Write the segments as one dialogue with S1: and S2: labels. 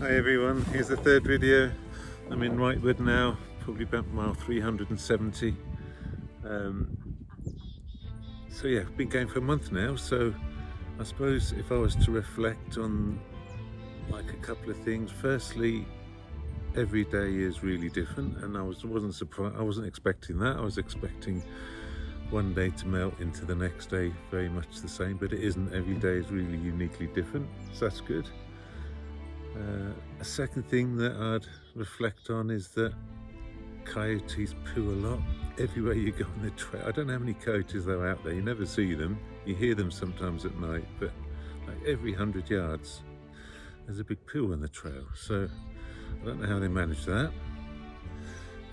S1: Hi everyone, here's the third video. I'm in Wrightwood now, probably about mile 370. So yeah, I've been going for a month now, so I suppose if I was to reflect on like a couple of things, firstly, every day is really different, and I wasn't surprised. I wasn't expecting that. I was expecting one day to melt into the next day very much the same, but it isn't. Every day is really uniquely different, so that's good. A second thing that I'd reflect on is that coyotes poo a lot everywhere you go on the trail. I don't know how many coyotes there are out there. You never see them. You hear them sometimes at night, but like every 100 yards there's a big poo on the trail. So I don't know how they manage that.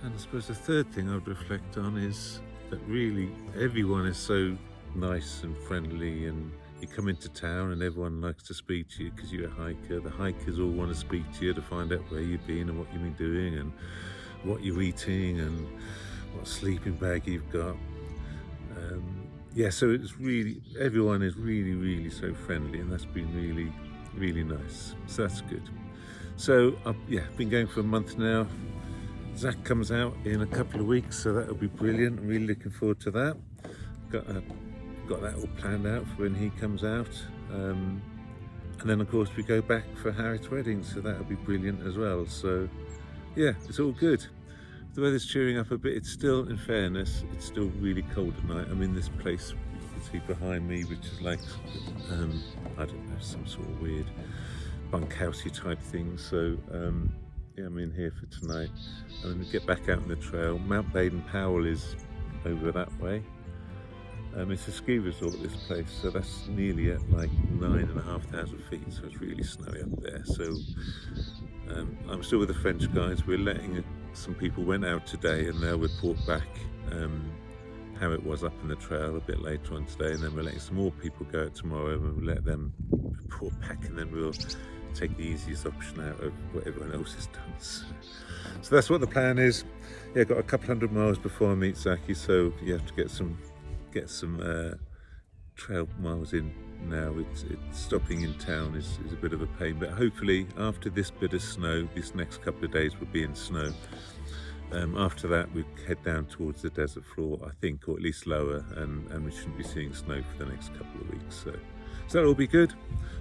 S1: And I suppose the third thing I'd reflect on is that really everyone is so nice and friendly, and you come into town and everyone likes to speak to you because you're a hiker. The hikers all want to speak to you to find out where you've been and what you've been doing and what you're eating and what sleeping bag you've got. Yeah, so it's really, everyone is really so friendly, and that's been really nice. So that's good. So I've been going for a month now. Zach comes out in a couple of weeks, so that'll be brilliant. I'm really looking forward to that. Got that all planned out for when he comes out, and then of course we go back for Harriet's wedding, so that'll be brilliant as well. So yeah, it's all good. The weather's cheering up a bit. It's still, in fairness, it's still really cold at night. I'm in this place you can see behind me, which is like I don't know, some sort of weird bunkhousey type thing. So yeah, I'm in here for tonight, and then we get back out on the trail. Mount Baden-Powell is over that way. It's a ski resort, this place, so that's nearly at like 9,500 feet, so it's really snowy up there. So I'm still with the French guys. We're letting some people went out today, and they'll report back how it was up in the trail a bit later on today, and then we're letting some more people go out tomorrow, and we'll let them report back, and then we'll take the easiest option out of what everyone else has done. So that's what the plan is. Yeah, got a couple 100 miles before I meet Zaki, so you have to get some trail miles in now. It's stopping in town is a bit of a pain, but hopefully after this bit of snow, this next couple of days will be in snow. After that we head down towards the desert floor, I think, or at least lower, and we shouldn't be seeing snow for the next couple of weeks. So that'll all be good.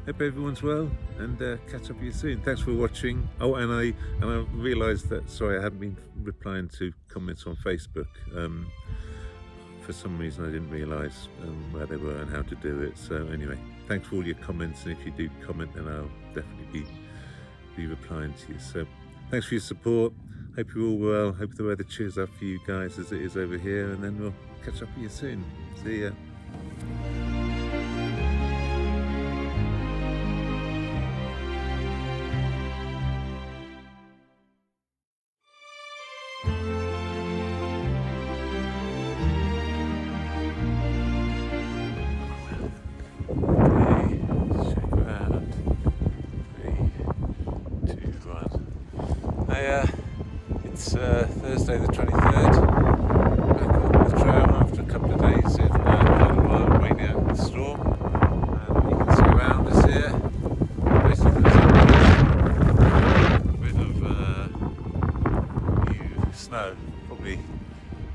S1: Hope everyone's well, and catch up with you soon. Thanks for watching. Oh, and I realised that, sorry, I hadn't been replying to comments on Facebook. For some reason I didn't realise where they were and how to do it. So anyway, thanks for all your comments, and if you do comment, then I'll definitely be replying to you. So thanks for your support. Hope you're all well. Hope the weather cheers up for you guys as it is over here, and then we'll catch up with you soon. See ya. It's Thursday the 23rd, back on the trail after a couple of days in Cornwall, waiting out the storm. You can see around us here, basically a bit of new snow, probably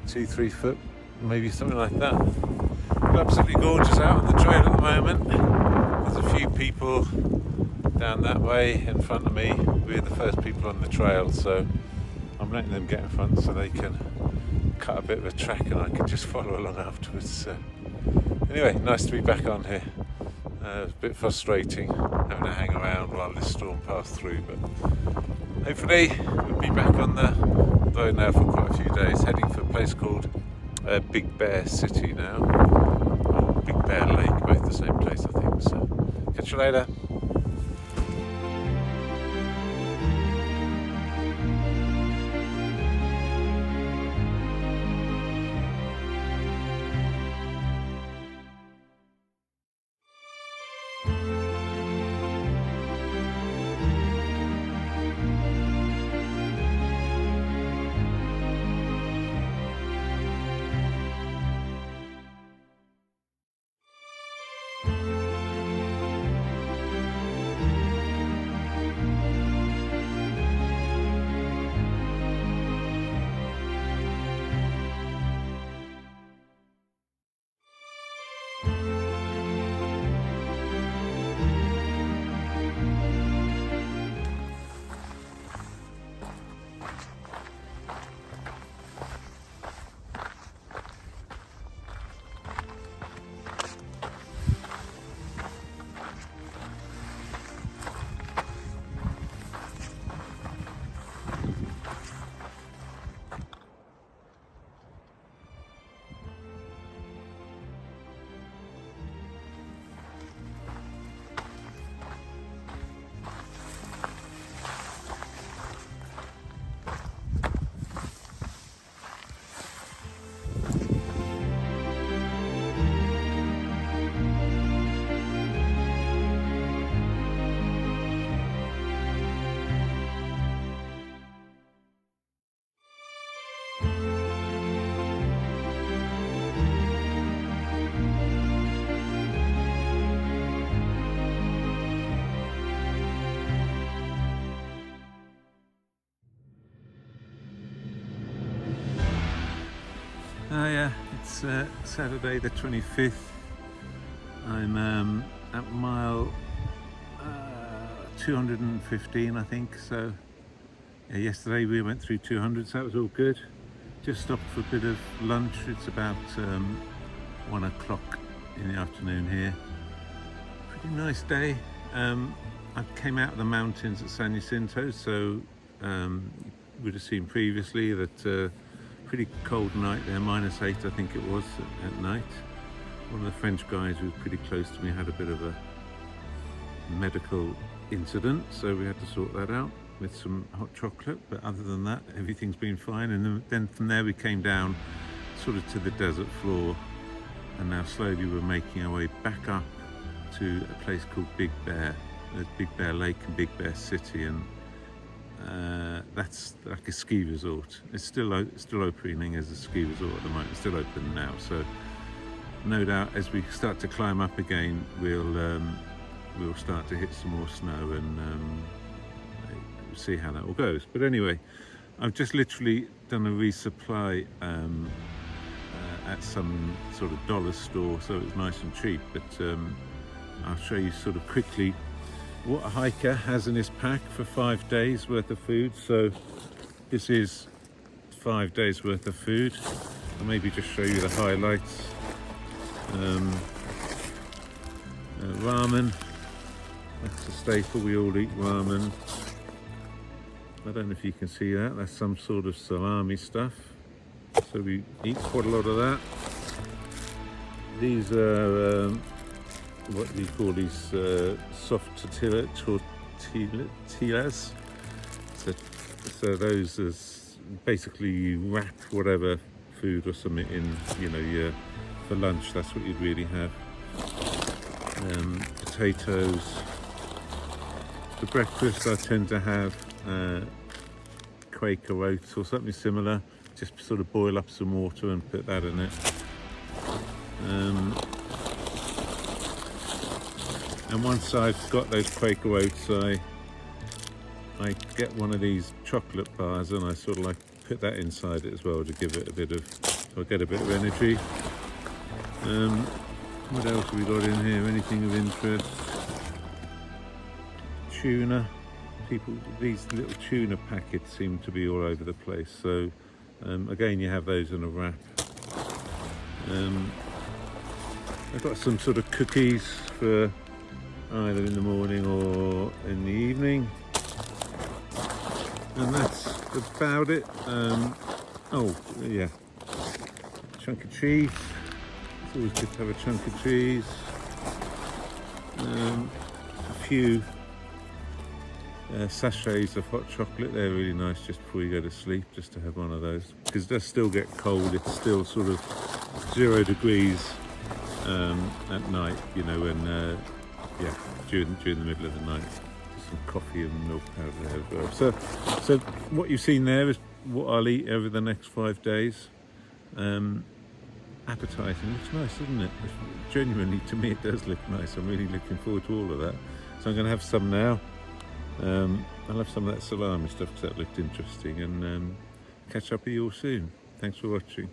S1: 2-3 foot, maybe something like that. It's absolutely gorgeous out on the trail at the moment. There's a few people down that way in front of me. We're the first people on the trail, so I'm letting them get in front so they can cut a bit of a track and I can just follow along afterwards. Anyway, nice to be back on here. A bit frustrating having to hang around while this storm passed through, but hopefully we'll be back on the road now for quite a few days, heading for a place called Big Bear City now, or Big Bear Lake, both the same place I think. So catch you later. Hiya, it's Saturday the 25th. I'm at mile 215, I think. So yeah, yesterday we went through 200, so that was all good. Just stopped for a bit of lunch. It's about 1 o'clock in the afternoon here. Pretty nice day. I came out of the mountains at San Jacinto, so you would have seen previously that pretty cold night there, -8 I think it was at night. One of the French guys who was pretty close to me had a bit of a medical incident, so we had to sort that out with some hot chocolate, but other than that everything's been fine. And then from there we came down sort of to the desert floor, and now slowly we're making our way back up to a place called Big Bear. There's Big Bear Lake and Big Bear City, and that's like a ski resort. It's still opening as a ski resort at the moment. It's still open now, so no doubt as we start to climb up again, we'll start to hit some more snow, and see how that all goes. But anyway, I've just literally done a resupply at some sort of dollar store, so it's nice and cheap. But I'll show you sort of quickly what a hiker has in his pack for 5 days worth of food. So this is 5 days worth of food. I'll maybe just show you the highlights. Ramen, that's a staple, we all eat ramen. I don't know if you can see that, that's some sort of salami stuff, so we eat quite a lot of that. These are what do you call these, soft tortillas. So those is basically you wrap whatever food or something in, you know, for lunch. That's what you'd really have. Potatoes. For breakfast I tend to have Quaker oats or something similar. Just sort of boil up some water and put that in it. And once I've got those Quaker oats, I get one of these chocolate bars, and I sort of like put that inside it as well to give it a bit of, so I get a bit of energy. What else have we got in here? Anything of interest? Tuna. These little tuna packets seem to be all over the place. So again, you have those in a wrap. I've got some sort of cookies for either in the morning or in the evening, and that's about it. Oh yeah, chunk of cheese. It's always good to have a chunk of cheese. A few sachets of hot chocolate. They're really nice just before you go to sleep, just to have one of those, because it does still get cold. It's still sort of 0 degrees at night, you know, and yeah, during the middle of the night. Just some coffee and milk powder there as well. So what you've seen there is what I'll eat over the next 5 days. Appetizing. Looks nice, doesn't it? Genuinely, to me, it does look nice. I'm really looking forward to all of that. So I'm going to have some now. I'll have some of that salami stuff because that looked interesting, and catch up with you all soon. Thanks for watching.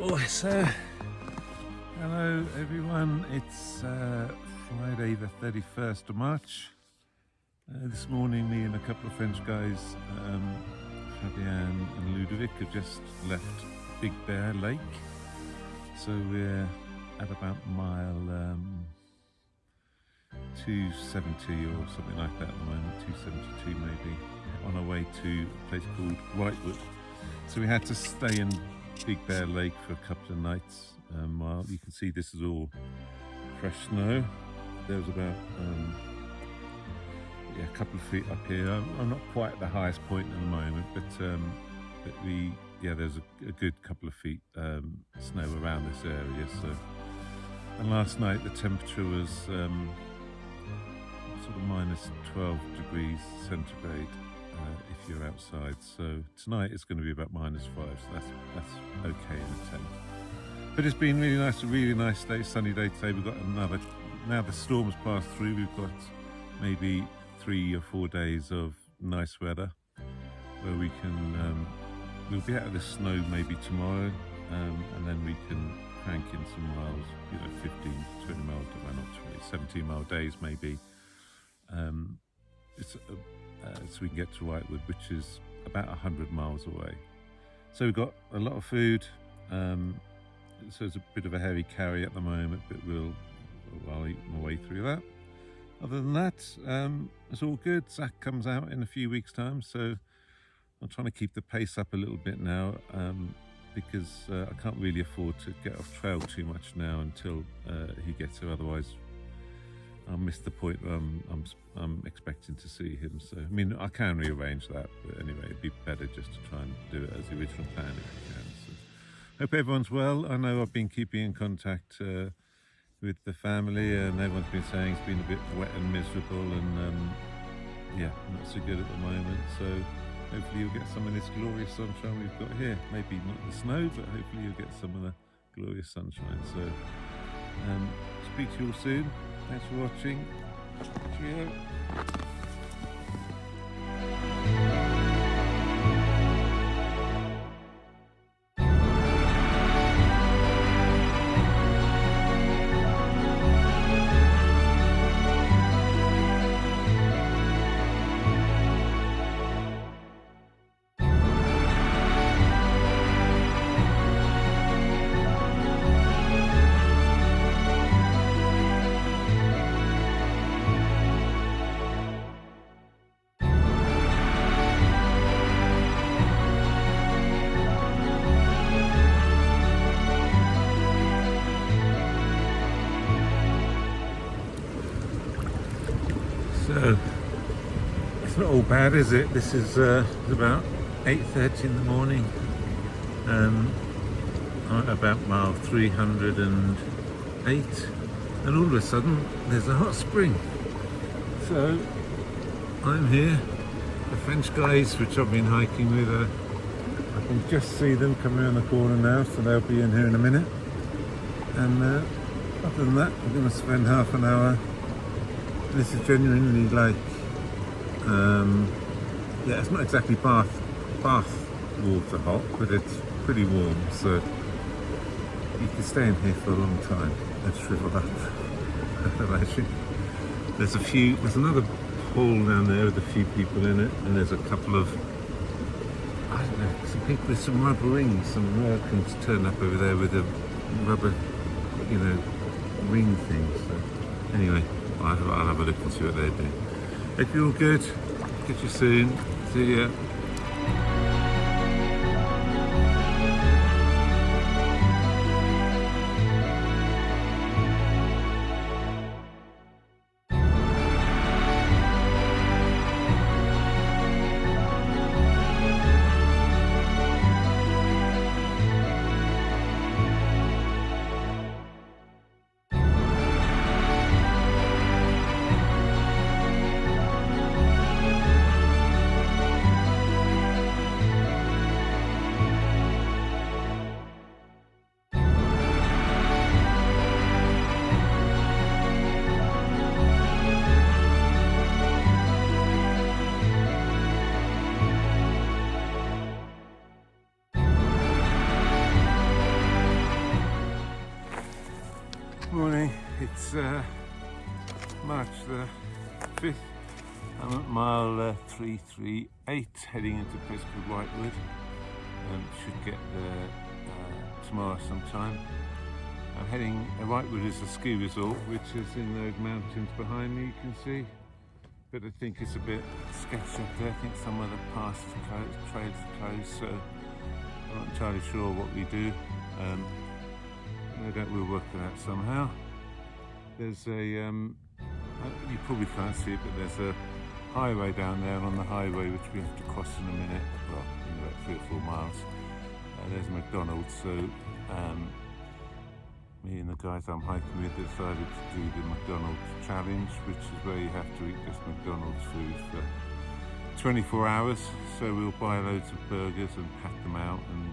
S1: Oh, so hello everyone. It's Friday the 31st of March. This morning, me and a couple of French guys, Fabian and Ludovic, have just left Big Bear Lake. So we're at about mile 270 or something like that at the moment, 272 maybe, on our way to a place called Whitewood. So we had to stay in Big Bear Lake for a couple of nights. While you can see this is all fresh snow. There was about a couple of feet up here. I'm not quite at the highest point at the moment, but there's a good couple of feet snow around this area. So, and last night the temperature was sort of minus 12 degrees centigrade if you're outside. So tonight it's going to be about minus 5. So that's okay in a tent. But it's been really nice, a really nice day, sunny day today. We've got another. Now the storm's passed through. We've got maybe 3 or 4 days of nice weather where we can we'll be out of the snow maybe tomorrow, and then we can crank in some miles, 15, 20 mile, well not 20, 17 mile days maybe, so we can get to Whitewood, which is about 100 miles away. So we've got a lot of food, so it's a bit of a heavy carry at the moment, but I'll eat my way through that. Other than that, it's all good. Zach comes out in a few weeks' time, so I'm trying to keep the pace up a little bit now, because I can't really afford to get off trail too much now until he gets here. Otherwise, I'll miss the point where I'm expecting to see him. So, I mean, I can rearrange that, but anyway, it'd be better just to try and do it as the original plan if we can. So, hope everyone's well. I know I've been keeping in contact with the family, and everyone's been saying it's been a bit wet and miserable, and not so good at the moment. So hopefully you'll get some of this glorious sunshine we've got here. Maybe not the snow, but hopefully you'll get some of the glorious sunshine. So speak to you all soon. Thanks for watching. Cheerio. So it's not all bad, is it? This is about 8:30 in the morning. I'm at about mile 308, and all of a sudden there's a hot spring. So I'm here. The French guys, which I've been hiking with, I can just see them coming around the corner now, so they'll be in here in a minute. And other than that, we're going to spend half an hour. This is genuinely like, it's not exactly bath water hot, but it's pretty warm, so you can stay in here for a long time and shrivel up. Imagine. There's another pool down there with a few people in it, and there's a couple of, I don't know, some people with some rubber rings, some Americans turn up over there with a rubber, ring thing. So anyway, I'll have a look and see what they're doing. Hope you're all good. Catch you soon. See ya. It's March the 5th. I'm at mile 338 heading into a place called Whitewood. Should get there tomorrow sometime. I'm heading, Whitewood is a ski resort which is in those mountains behind me, you can see. But I think it's a bit sketchy up there. I think some of the paths are closed, trails are closed, so I'm not entirely sure what we do. No doubt we'll work it out somehow. There's a, you probably can't see it, but there's a highway down there, and on the highway, which we have to cross in a minute, well, in about 3 or 4 miles, there's McDonald's. So me and the guys I'm hiking with decided to do the McDonald's challenge, which is where you have to eat just McDonald's food for 24 hours. So we'll buy loads of burgers and pack them out and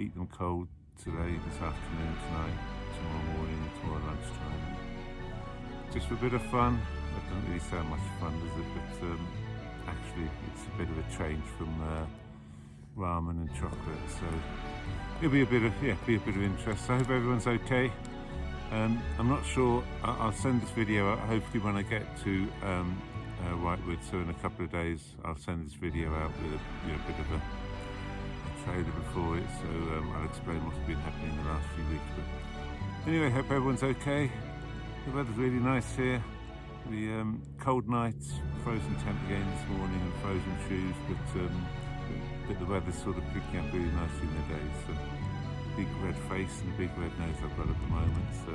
S1: eat them cold today, this afternoon, tonight, tomorrow morning, tomorrow lunchtime. Just for a bit of fun. That doesn't really sound much fun, does it? But actually, it's a bit of a change from ramen and chocolate. So it'll be a bit of interest. So I hope everyone's okay. I'm not sure. I'll send this video out hopefully when I get to Whitewood. So in a couple of days, I'll send this video out with a bit of a trailer before it. So I'll explain what's been happening in the last few weeks. But anyway, hope everyone's okay. The weather's really nice here. The cold nights, frozen tent again this morning and frozen shoes, but the weather's sort of picking up really nicely in the day. So big red face and a big red nose I've got at the moment. So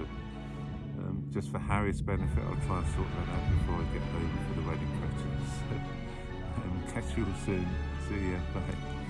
S1: just for Harry's benefit, I'll try and sort that out before I get home for the wedding photos. So catch you all soon. See ya. Bye.